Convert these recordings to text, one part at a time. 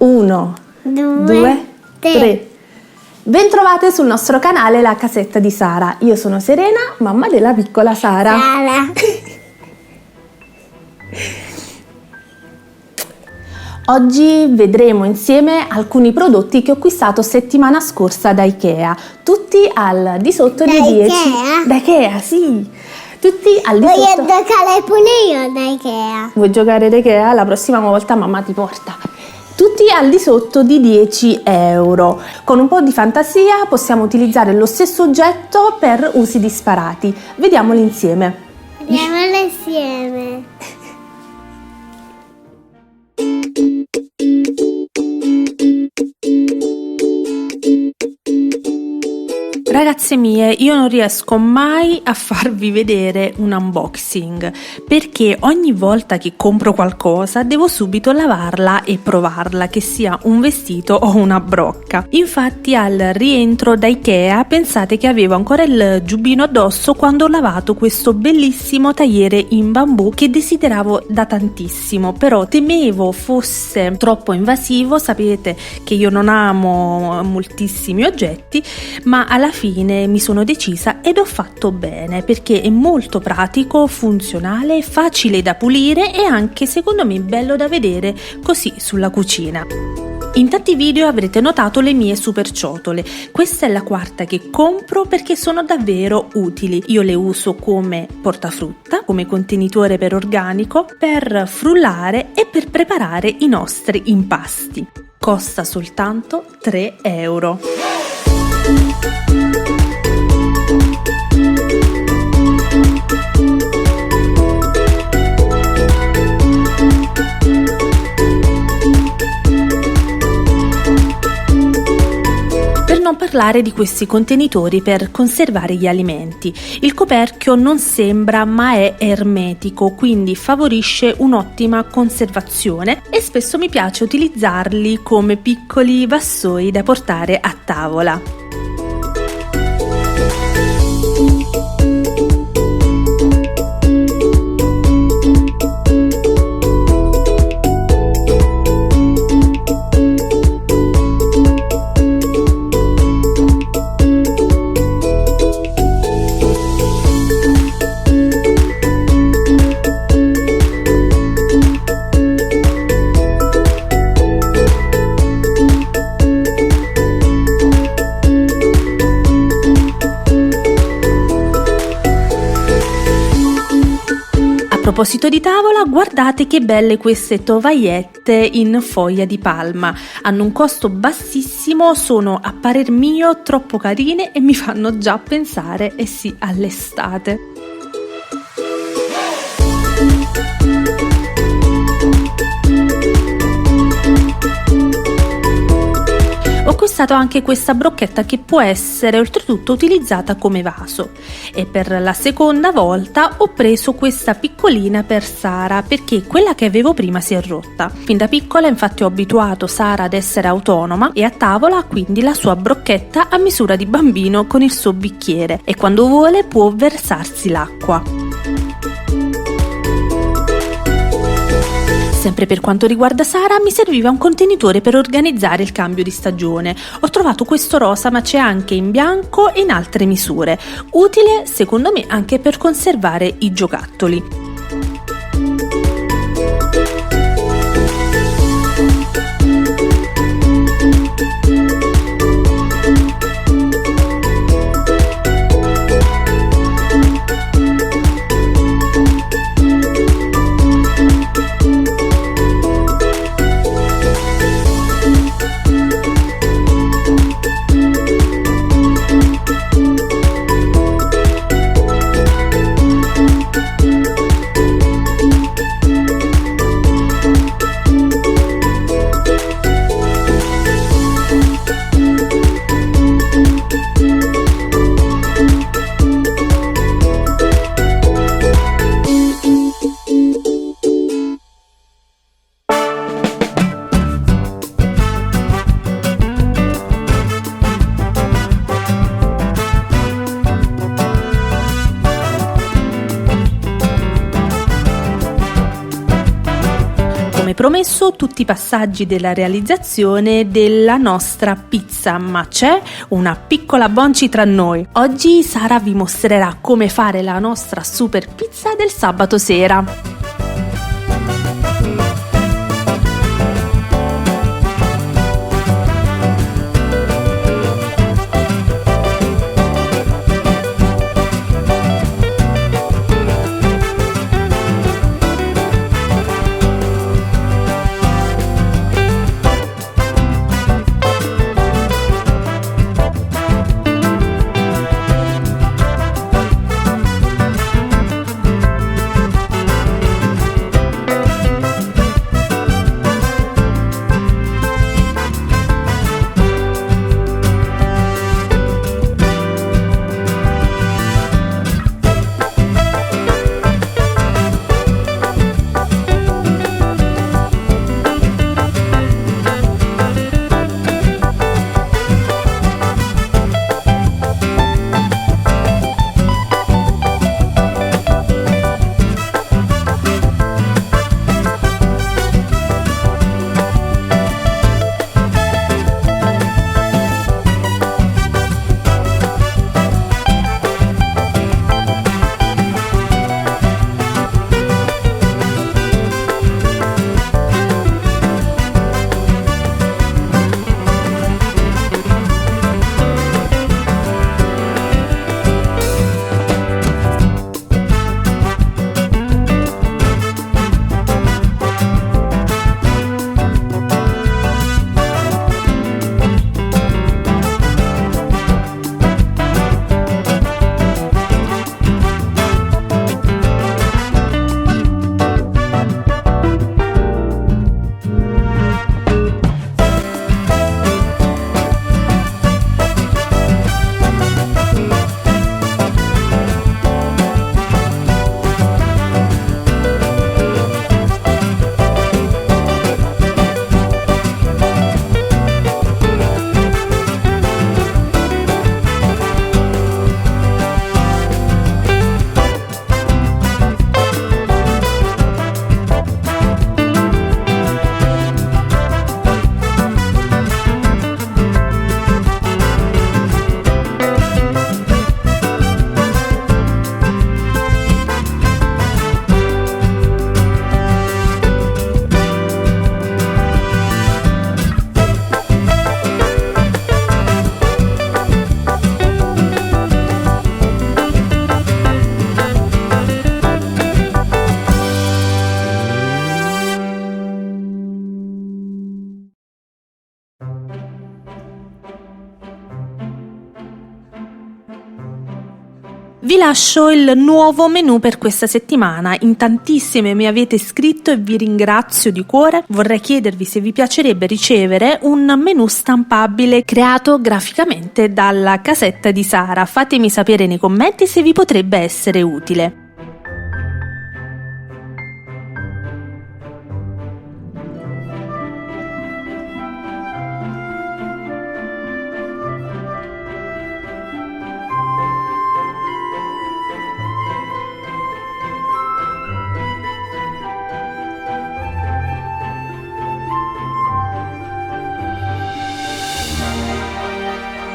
1, 2, 3. Bentrovate sul nostro canale La Casetta di Sara. Io sono Serena, mamma della piccola Sara. Oggi vedremo insieme alcuni prodotti che ho acquistato settimana scorsa da Ikea, tutti al di sotto di 10. Da Ikea, sì. Tutti al di sotto. Voglio giocare pure io da Ikea. Vuoi giocare da Ikea? La prossima volta mamma ti porta. Tutti al di sotto di 10 euro. Con un po' di fantasia possiamo utilizzare lo stesso oggetto per usi disparati. Vediamoli insieme. Vediamolo insieme. Ragazze mie, io non riesco mai a farvi vedere un unboxing perché ogni volta che compro qualcosa devo subito lavarla e provarla, che sia un vestito o una brocca. Infatti al rientro da Ikea pensate che avevo ancora il giubbino addosso quando ho lavato questo bellissimo tagliere in bambù che desideravo da tantissimo, però temevo fosse troppo invasivo. Sapete che io non amo moltissimi oggetti, ma alla fine mi sono decisa ed ho fatto bene perché è molto pratico, funzionale, facile da pulire e anche secondo me bello da vedere così sulla cucina. In tanti video avrete notato le mie super ciotole. Questa è la quarta che compro perché sono davvero utili. Io le uso come portafrutta, come contenitore per organico, per frullare e per preparare i nostri impasti. Costa soltanto 3 euro. Per non parlare di questi contenitori per conservare gli alimenti. Il coperchio non sembra ma è ermetico, quindi favorisce un'ottima conservazione e spesso mi piace utilizzarli come piccoli vassoi da portare a tavola. A proposito di tavola, guardate che belle queste tovagliette in foglia di palma. Hanno un costo bassissimo, sono a parer mio troppo carine e mi fanno già pensare, eh sì, all'estate. Ho acquistato anche questa brocchetta che può essere oltretutto utilizzata come vaso e per la seconda volta ho preso questa piccolina per Sara perché quella che avevo prima si è rotta. Fin da piccola infatti ho abituato Sara ad essere autonoma e a tavola ha quindi la sua brocchetta a misura di bambino con il suo bicchiere e quando vuole può versarsi l'acqua. Sempre per quanto riguarda Sara mi serviva un contenitore per organizzare il cambio di stagione. Ho trovato questo rosa ma c'è anche in bianco e in altre misure. Utile secondo me anche per conservare i giocattoli. promesso tutti i passaggi della realizzazione della nostra pizza, ma c'è una piccola bonci tra noi. Oggi Sara vi mostrerà come fare la nostra super pizza del sabato sera. Vi lascio il nuovo menù per questa settimana. In tantissime mi avete scritto e vi ringrazio di cuore. Vorrei chiedervi se vi piacerebbe ricevere un menù stampabile creato graficamente dalla casetta di Sara. Fatemi sapere nei commenti se vi potrebbe essere utile.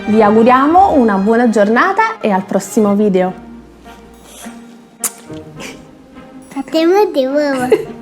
Vi auguriamo una buona giornata e al prossimo video. Fatemi di uovo.